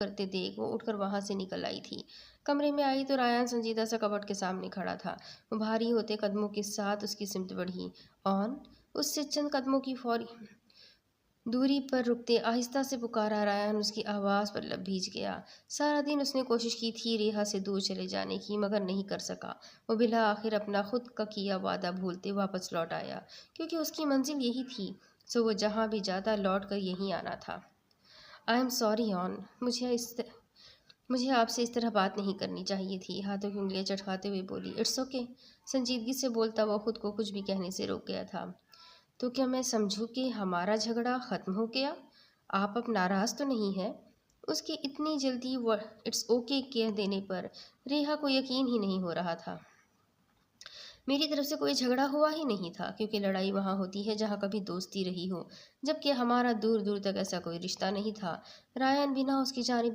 کرتے دیکھ وہ اٹھ کر وہاں سے نکل آئی تھی۔ کمرے میں آئی تو رایان سنجیدہ سا کبٹ کے سامنے کھڑا تھا۔ وہ بھاری ہوتے قدموں کے ساتھ اس کی سمت بڑھی۔ اس سے چند قدموں کی فوری دوری پر رکتے آہستہ سے پکارا۔ رایان اس کی آواز پر لب بھیج گیا۔ سارا دن اس نے کوشش کی تھی ریحا سے دور چلے جانے کی، مگر نہیں کر سکا۔ وہ بالآخر اپنا خود کا کیا وعدہ بھولتے واپس لوٹ آیا، کیونکہ اس کی منزل یہی تھی، سو وہ جہاں بھی جاتا لوٹ کر یہیں آنا تھا۔ آئی ایم سوری آن، مجھے آپ سے اس طرح بات نہیں کرنی چاہیے تھی، ہاتھوں کی انگلیاں چٹکاتے ہوئے بولی۔ اٹس اوکے، سنجیدگی سے بولتا وہ خود کو کچھ بھی کہنے سے روک گیا تھا۔ تو کیا میں سمجھوں کہ ہمارا جھگڑا ختم ہو گیا؟ آپ اب ناراض تو نہیں ہیں؟ اس کی اتنی جلدی اٹس اوکے کہہ دینے پر ریحا کو یقین ہی نہیں ہو رہا تھا۔ میری طرف سے کوئی جھگڑا ہوا ہی نہیں تھا، کیونکہ لڑائی وہاں ہوتی ہے جہاں کبھی دوستی رہی ہو، جبکہ ہمارا دور دور تک ایسا کوئی رشتہ نہیں تھا۔ رایان بھی نہ اس کی جانب